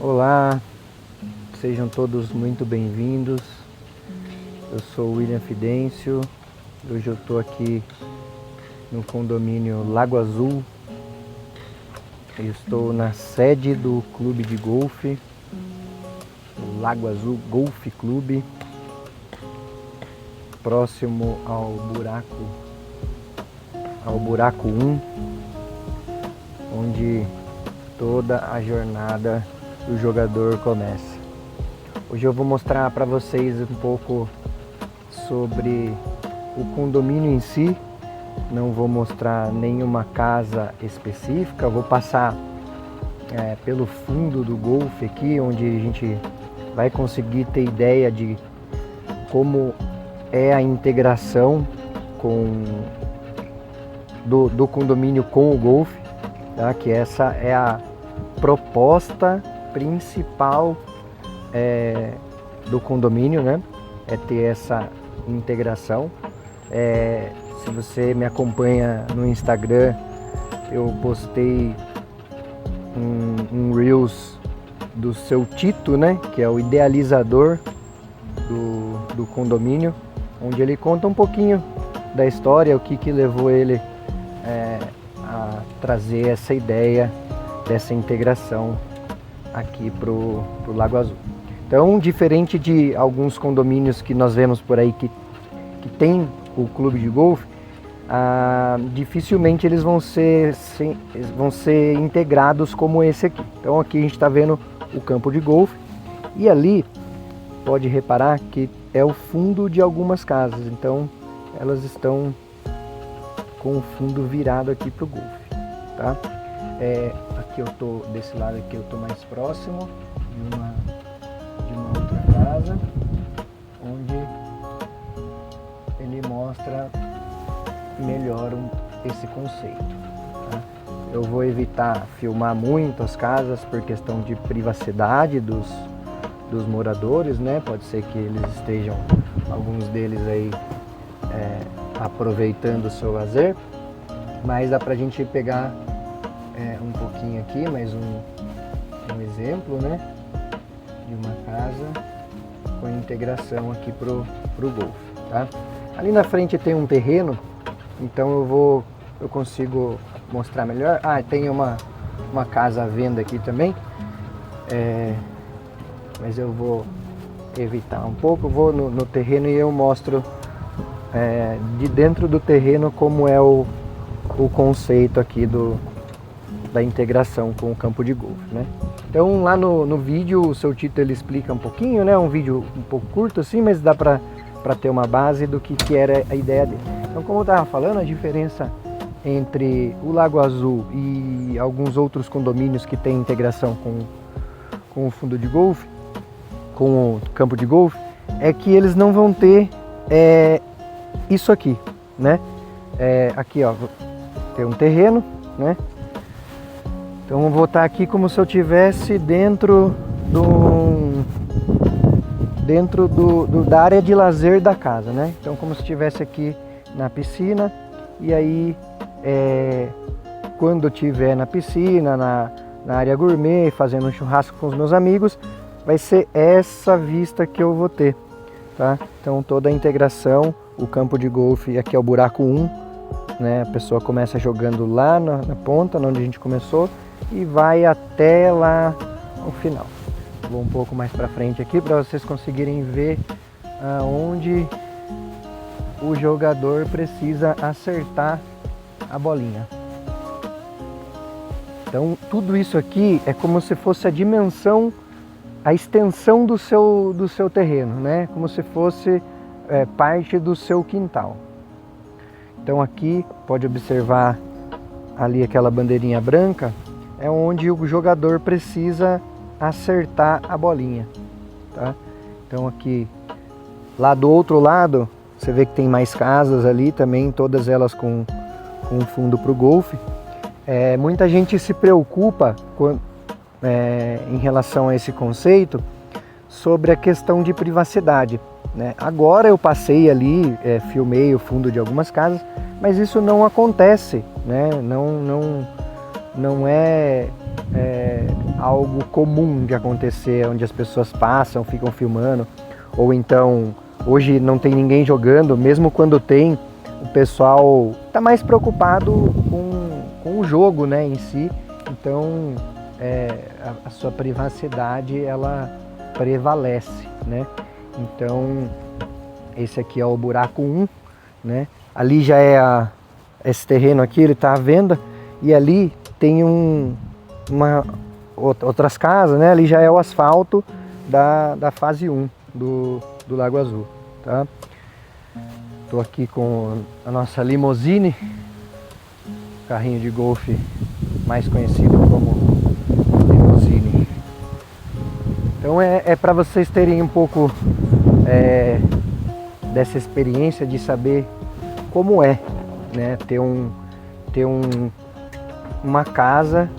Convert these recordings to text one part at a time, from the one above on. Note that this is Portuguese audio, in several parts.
Olá, sejam todos muito bem-vindos. Eu sou o William Fidêncio. Hoje eu estou aqui no condomínio Lago Azul. Eu estou na sede do clube de golfe, o Lago Azul Golf Clube, próximo ao buraco 1, onde toda a jornada do jogador começa. Hoje eu vou mostrar para vocês um pouco sobre o condomínio em si. Não vou mostrar nenhuma casa específica, vou passar pelo fundo do golfe aqui, onde a gente vai conseguir ter ideia de como é a integração do condomínio com o golfe, tá? Que essa é a proposta principal do condomínio, né? É ter essa integração. Se você me acompanha no Instagram, eu postei um Reels do seu Tito, né? Que é o idealizador do condomínio, onde ele conta um pouquinho da história, o que levou ele a trazer essa ideia dessa integração aqui pro Lago Azul. Então, diferente de alguns condomínios que nós vemos por aí que tem o clube de golfe, dificilmente eles vão ser integrados como esse aqui. Então aqui a gente está vendo o campo de golfe e ali pode reparar que é o fundo de algumas casas. Então elas estão com o fundo virado aqui para o golfe, tá? Aqui eu tô desse lado aqui, eu tô mais próximo de uma outra casa, onde ele mostra melhor esse conceito, tá? Eu vou evitar filmar muito as casas por questão de privacidade dos moradores, né? Pode ser que eles estejam, alguns deles aí aproveitando o seu lazer, mas dá pra gente pegar um pouquinho aqui, mais um exemplo, né? De uma casa com integração aqui pro golfe, tá? Ali na frente tem um terreno, então eu consigo mostrar melhor. Tem uma casa à venda aqui também, mas eu vou evitar um pouco. Eu vou no terreno e eu mostro de dentro do terreno como é o conceito aqui da integração com o campo de golfe, né? Então lá no vídeo o seu Tito ele explica um pouquinho, né? Um vídeo um pouco curto assim, mas dá para ter uma base do que era a ideia dele. Então, como eu estava falando, a diferença entre o Lago Azul e alguns outros condomínios que têm integração com o fundo de golfe, com o campo de golfe, é que eles não vão ter isso aqui, né? Aqui, ó, tem um terreno, né? Então eu vou estar aqui como se eu estivesse dentro da área de lazer da casa, né? Então como se estivesse aqui na piscina, e aí quando eu estiver na piscina, na área gourmet, fazendo um churrasco com os meus amigos, vai ser essa vista que eu vou ter, tá? Então toda a integração, o campo de golfe, aqui é o buraco 1, né? A pessoa começa jogando lá na ponta, onde a gente começou, e vai até lá no final. Vou um pouco mais para frente aqui para vocês conseguirem ver aonde o jogador precisa acertar a bolinha. Então tudo isso aqui é como se fosse a dimensão, a extensão do seu terreno, né? Como se fosse parte do seu quintal. Então aqui pode observar ali aquela bandeirinha branca, é onde o jogador precisa acertar a bolinha, tá? Então aqui, lá do outro lado, você vê que tem mais casas ali também, todas elas com fundo para o golfe. Muita gente se preocupa em relação a esse conceito sobre a questão de privacidade, né? Agora eu passei ali, filmei o fundo de algumas casas, mas isso não acontece, né? Não é algo comum de acontecer, onde as pessoas passam, ficam filmando, ou então hoje não tem ninguém jogando, mesmo quando tem, o pessoal está mais preocupado com o jogo, né, em si. Então a sua privacidade ela prevalece, né? Então esse aqui é o buraco 1, né? Ali já é esse terreno aqui, ele está à venda, e ali tem outras casas, né? Ali já é o asfalto da fase 1 do Lago Azul, tá? Estou aqui com a nossa limousine, carrinho de golfe mais conhecido como limousine. Então é para vocês terem um pouco dessa experiência de saber como é, né, ter uma casa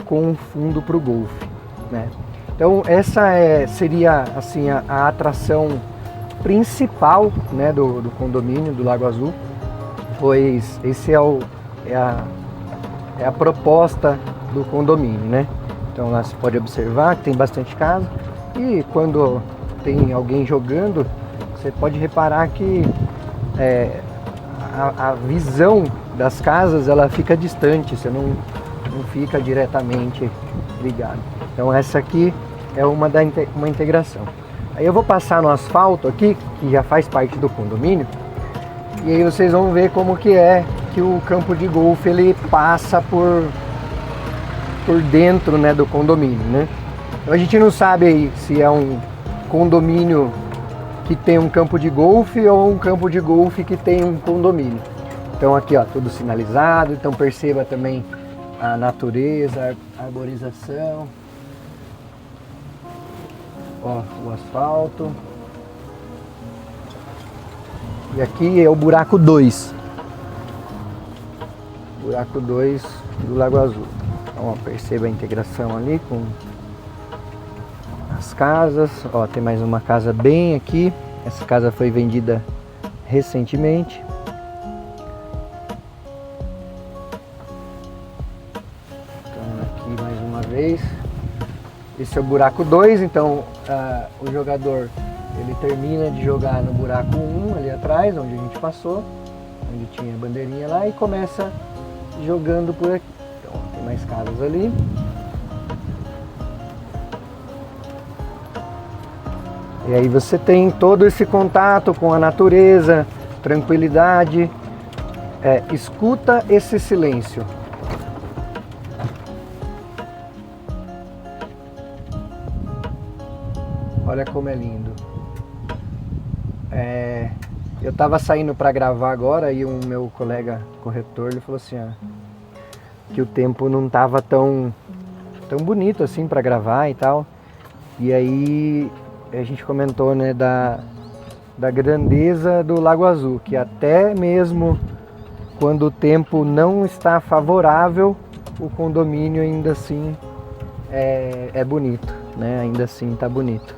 com um fundo para o golfe, né? Então essa seria assim a atração principal, né, do condomínio do Lago Azul, pois esse é a proposta do condomínio, né? Então lá você pode observar que tem bastante casa, e quando tem alguém jogando, você pode reparar que a visão das casas ela fica distante, você não fica diretamente ligado. Então essa aqui é uma integração. Aí eu vou passar no asfalto aqui, que já faz parte do condomínio, e aí vocês vão ver como que o campo de golfe ele passa por dentro, né, do condomínio, né? Então a gente não sabe aí se é um condomínio que tem um campo de golfe ou um campo de golfe que tem um condomínio. Então aqui, ó, tudo sinalizado, então perceba também a natureza, a arborização, ó, o asfalto. E aqui é o buraco 2. Buraco 2 do Lago Azul. Então, ó, perceba a integração ali com as casas. Ó, tem mais uma casa bem aqui. Essa casa foi vendida recentemente. Então aqui mais uma vez. Esse é o buraco 2, então o jogador ele termina de jogar no buraco 1 ali atrás, onde a gente passou, onde tinha a bandeirinha lá, e começa jogando por aqui. Então tem mais casas ali. E aí você tem todo esse contato com a natureza, tranquilidade. Escuta esse silêncio. Olha como é lindo. Eu estava saindo para gravar agora e o meu colega corretor ele falou assim, que o tempo não estava tão bonito assim para gravar e tal. E aí a gente comentou, né, da grandeza do Lago Azul, que até mesmo quando o tempo não está favorável, o condomínio ainda assim é bonito, né? Ainda assim está bonito.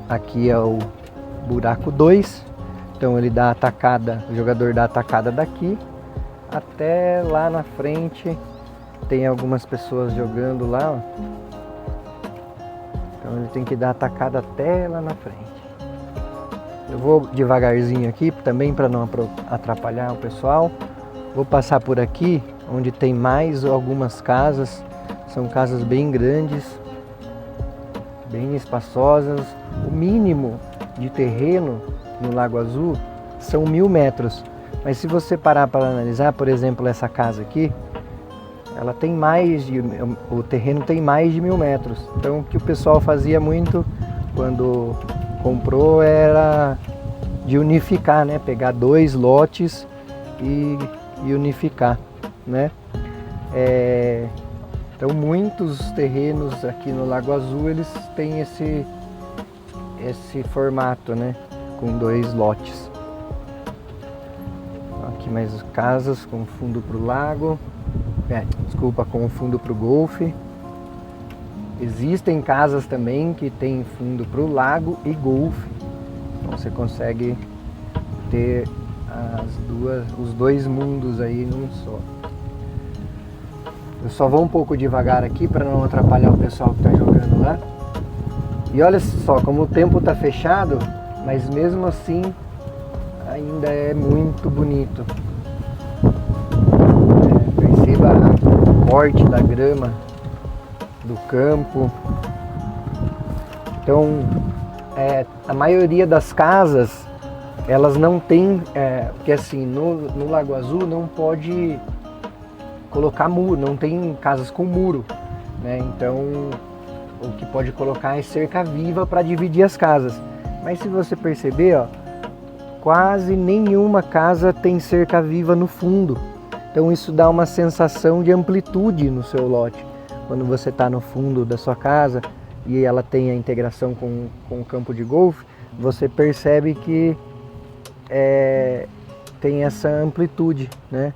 Aqui é o buraco 2, então ele dá a atacada, o jogador dá a atacada daqui até lá na frente. Tem algumas pessoas jogando lá, ó. Então ele tem que dar a atacada até lá na frente. Eu vou devagarzinho aqui também para não atrapalhar o pessoal. Vou passar por aqui onde tem mais algumas casas. São casas bem grandes, bem espaçosas. O mínimo de terreno no Lago Azul são 1000 metros. Mas se você parar para analisar, por exemplo, essa casa aqui, ela tem o terreno tem mais de 1000 metros. Então o que o pessoal fazia muito quando comprou era de unificar, né? Pegar 2 lotes e unificar, né? Então muitos terrenos aqui no Lago Azul eles têm esse formato, né? Com 2 lotes. Aqui mais casas com fundo para o lago. Com fundo para o golfe. Existem casas também que tem fundo para o lago e golfe. Então você consegue ter os 2 mundos aí num só. Eu só vou um pouco devagar aqui para não atrapalhar o pessoal que está jogando lá. E olha só como o tempo está fechado, mas mesmo assim ainda é muito bonito. Perceba o corte da grama do campo. Então, a maioria das casas, elas não tem, porque assim, no Lago Azul não pode colocar muro, não tem casas com muro, né? Então, o que pode colocar é cerca viva para dividir as casas. Mas se você perceber, ó, quase nenhuma casa tem cerca viva no fundo. Então isso dá uma sensação de amplitude no seu lote. Quando você está no fundo da sua casa e ela tem a integração com o campo de golfe, você percebe que tem essa amplitude, né?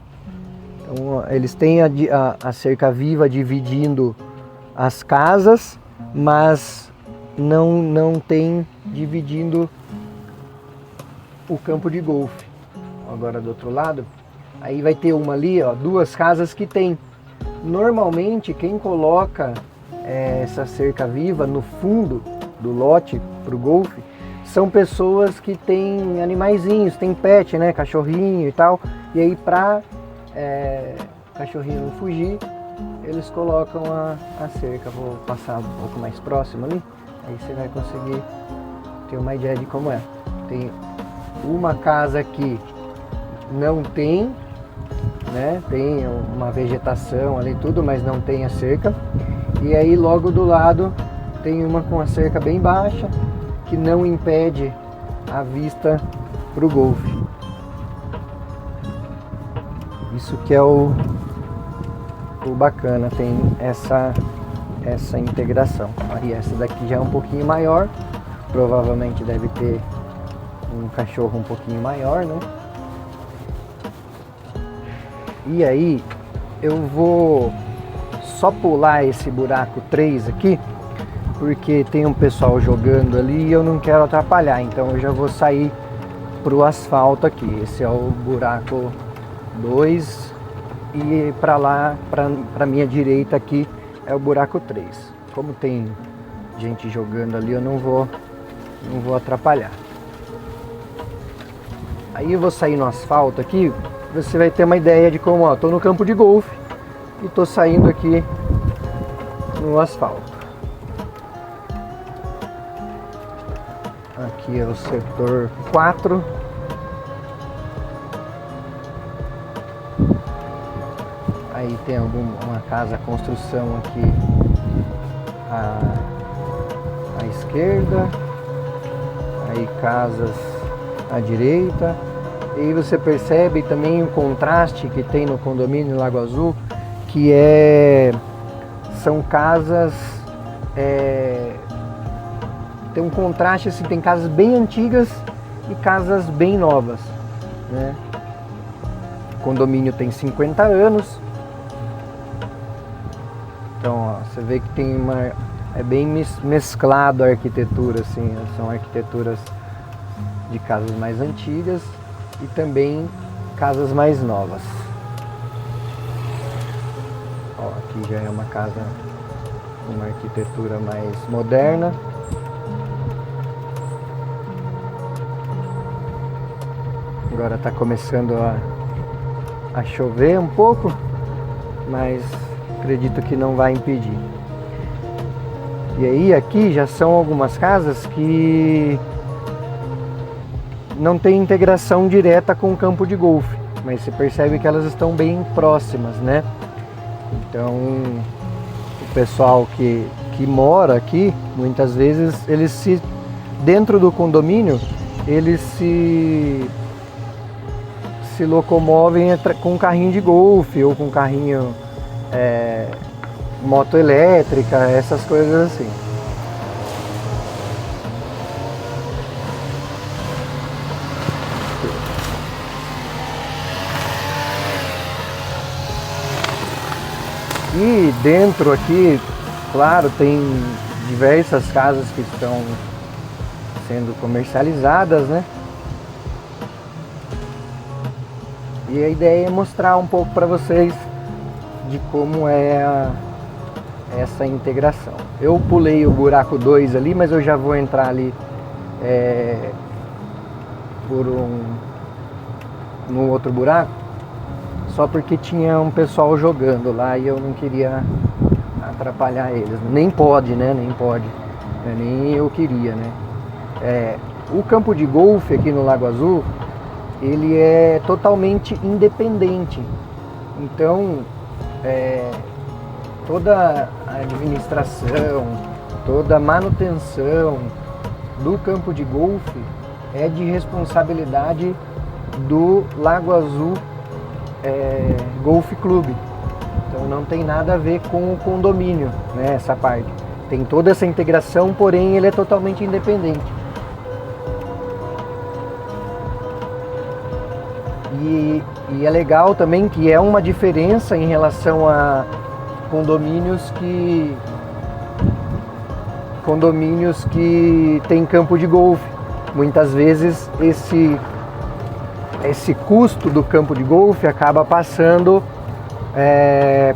Então eles têm a cerca viva dividindo as casas, mas não tem dividindo o campo de golfe. Agora do outro lado, aí vai ter uma ali, ó, duas casas que tem. Normalmente quem coloca essa cerca viva no fundo do lote para o golfe são pessoas que têm animaizinhos, tem pet, né, cachorrinho e tal. E aí para cachorrinho não fugir, eles colocam a cerca. Vou passar um pouco mais próximo ali, aí você vai conseguir ter uma ideia de como é. Tem uma casa que não tem, né? Tem uma vegetação ali tudo, mas não tem a cerca. E aí logo do lado tem uma com a cerca bem baixa, que não impede a vista para o golfe. Isso que é o bacana, tem essa integração. Aí essa daqui já é um pouquinho maior, provavelmente deve ter um cachorro um pouquinho maior, né? E aí eu vou só pular esse buraco 3 aqui, porque tem um pessoal jogando ali e eu não quero atrapalhar, então eu já vou sair pro asfalto aqui. Esse é o buraco 2 e para lá, para minha direita aqui é o buraco 3. Como tem gente jogando ali, eu não vou atrapalhar. Aí eu vou sair no asfalto aqui, você vai ter uma ideia de como, ó, tô no campo de golfe e tô saindo aqui no asfalto. Aqui é o setor 4. Aí tem uma casa, construção aqui à esquerda. Aí casas à direita. E aí você percebe também o contraste que tem no condomínio Lago Azul, que são casas, tem um contraste assim, tem casas bem antigas e casas bem novas, né? O condomínio tem 50 anos, então ó, você vê que tem é bem mesclado a arquitetura, assim, são arquiteturas de casas mais antigas e também casas mais novas. Ó, aqui já é uma casa com uma arquitetura mais moderna. Agora está começando a chover um pouco, mas acredito que não vai impedir. E aí aqui já são algumas casas que não tem integração direta com o campo de golfe, mas você percebe que elas estão bem próximas, né? Então o pessoal que mora aqui, muitas vezes eles dentro do condomínio, eles se locomovem com um carrinho de golfe ou com um carrinho moto elétrica, essas coisas assim. E dentro aqui, claro, tem diversas casas que estão sendo comercializadas, né? E a ideia é mostrar um pouco para vocês de como é essa integração. Eu pulei o buraco 2 ali, mas eu já vou entrar ali no outro buraco, só porque tinha um pessoal jogando lá e eu não queria atrapalhar eles. Nem pode, né? Nem pode. Nem eu queria, né? O campo de golfe aqui no Lago Azul, ele é totalmente independente. Então, toda a administração, toda a manutenção do campo de golfe é de responsabilidade do Lago Azul Golf Clube. Então não tem nada a ver com o condomínio, né, essa parte. Tem toda essa integração, porém ele é totalmente independente. E é legal também que é uma diferença em relação a condomínios que tem campo de golfe. Muitas vezes esse custo do campo de golfe acaba passando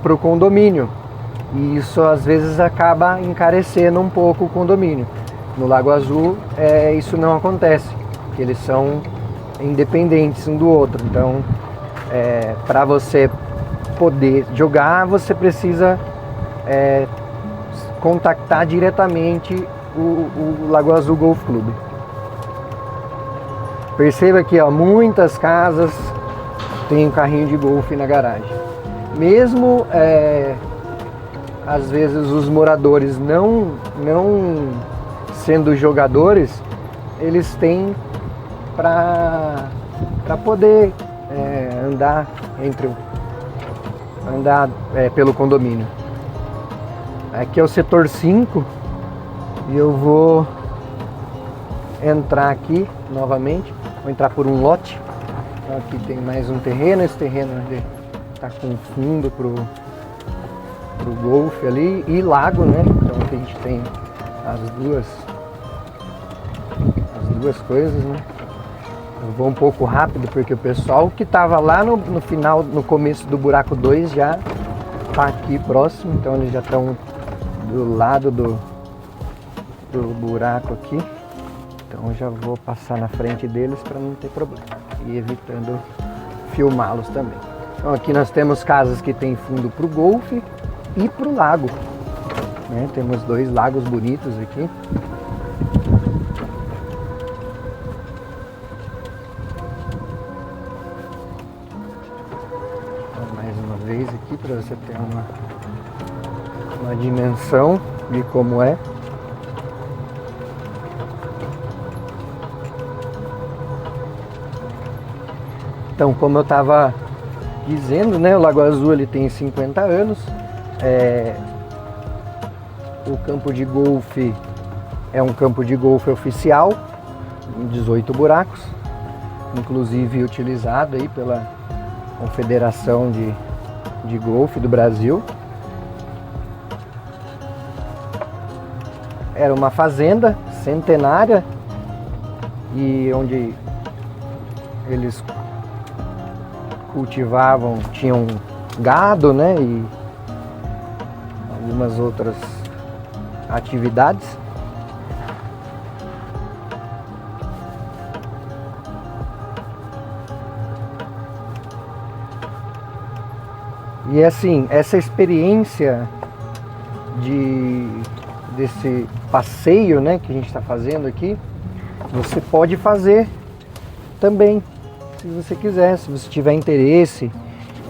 para o condomínio, e isso às vezes acaba encarecendo um pouco o condomínio. No Lago Azul isso não acontece, porque eles são independentes um do outro. Então para você poder jogar, você precisa contactar diretamente o Lago Azul Golf Clube. Perceba aqui, ó, muitas casas têm um carrinho de golfe na garagem. Mesmo às vezes os moradores não sendo jogadores, eles têm para poder andar pelo condomínio. Aqui é o setor 5 e eu vou entrar aqui novamente. Vou entrar por um lote. Então, aqui tem mais um terreno. Esse terreno está com fundo pro golfe ali e lago, né? Então aqui a gente tem as duas coisas, né? Eu vou um pouco rápido porque o pessoal que estava lá no final, no começo do buraco 2 já está aqui próximo. Então eles já estão do lado do buraco aqui. Então eu já vou passar na frente deles para não ter problema e evitando filmá-los também. Então aqui nós temos casas que tem fundo para o golfe e para o lago, né? Temos 2 lagos bonitos aqui. Então, mais uma vez aqui para você ter uma dimensão de como é. Então, como eu estava dizendo, né, o Lago Azul ele tem 50 anos. O campo de golfe é um campo de golfe oficial, 18 buracos, inclusive utilizado aí pela Confederação de Golfe do Brasil. Era uma fazenda centenária e onde eles cultivavam, tinham gado, né, e algumas outras atividades. E assim, essa experiência desse passeio, né, que a gente está fazendo aqui, você pode fazer também, se você quiser, se você tiver interesse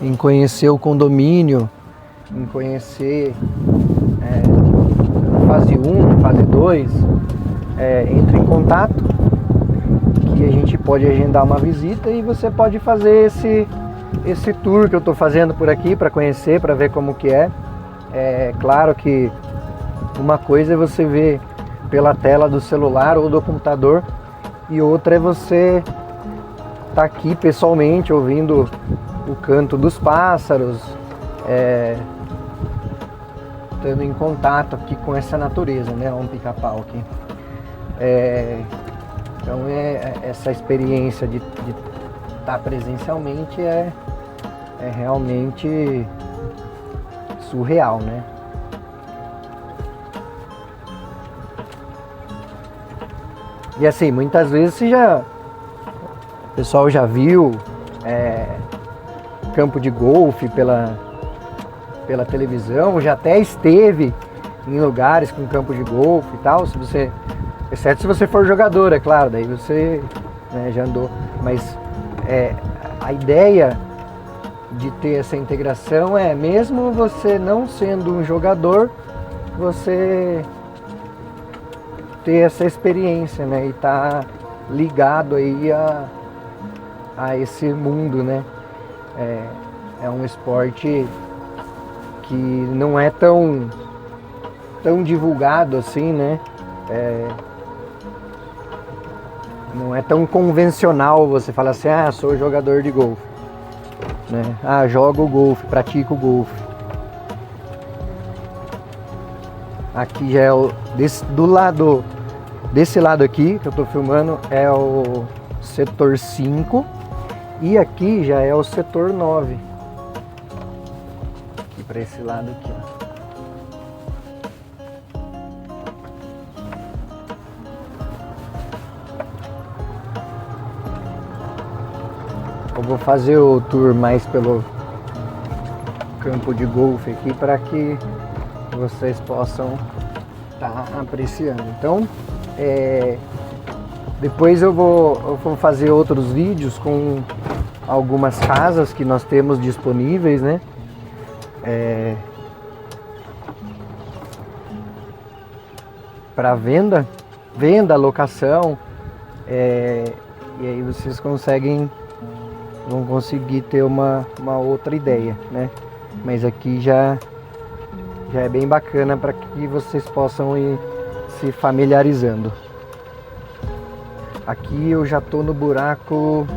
em conhecer o condomínio, em conhecer fase 1, fase 2, entre em contato que a gente pode agendar uma visita e você pode fazer esse tour que eu estou fazendo por aqui para conhecer, para ver como que é. É claro que uma coisa é você ver pela tela do celular ou do computador e outra é você estar aqui pessoalmente ouvindo o canto dos pássaros, estando em contato aqui com essa natureza, né? Um pica-pau aqui. Então essa experiência de estar presencialmente é realmente surreal, né? E assim, muitas vezes o pessoal já viu campo de golfe pela televisão, já até esteve em lugares com campo de golfe e tal, exceto se você for jogador, é claro, daí você, né, já andou. Mas a ideia de ter essa integração mesmo você não sendo um jogador, você ter essa experiência, né, e tá ligado aí a esse mundo, né? É um esporte que não é tão divulgado assim, né? Não é tão convencional você falar assim, sou jogador de golfe, né? Jogo golfe, pratico golfe. Aqui já é desse lado aqui que eu tô filmando é o setor 5 e aqui já é o setor 9. Aqui para esse lado aqui, ó. Eu vou fazer o tour mais pelo campo de golfe aqui para que vocês possam estar apreciando. Então, depois eu vou fazer outros vídeos com algumas casas que nós temos disponíveis, né? Para venda, locação, e aí vocês vão conseguir ter uma outra ideia, né? Mas aqui já é bem bacana para que vocês possam ir se familiarizando. Aqui eu já tô no buraco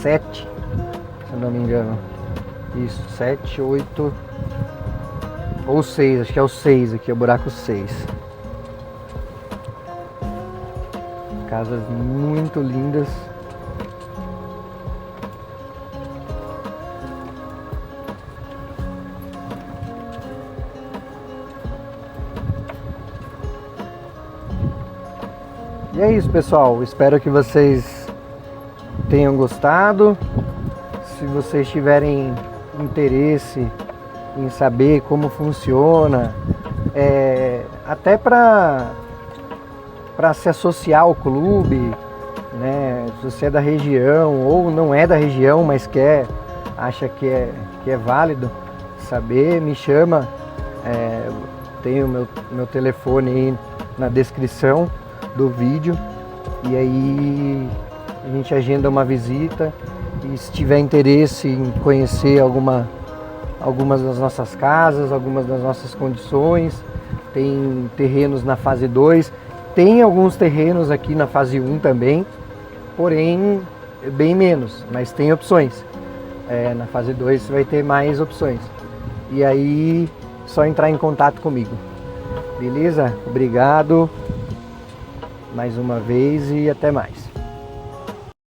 7, se eu não me engano. Isso, 7, 8 ou 6, acho que é o 6 aqui, é o buraco 6. Casas muito lindas. E é isso, pessoal. Espero que vocês tenham gostado. Se vocês tiverem interesse em saber como funciona, até para se associar ao clube, né? Se você é da região ou não é da região, mas acha que é válido saber, me chama. Tenho meu telefone aí na descrição do vídeo, e aí a gente agenda uma visita, e se tiver interesse em conhecer algumas das nossas casas, algumas das nossas condições, tem terrenos na fase 2, tem alguns terrenos aqui na fase 1 também, porém bem menos, mas tem opções. Na fase 2 você vai ter mais opções, e aí só entrar em contato comigo, beleza? Obrigado mais uma vez e até mais.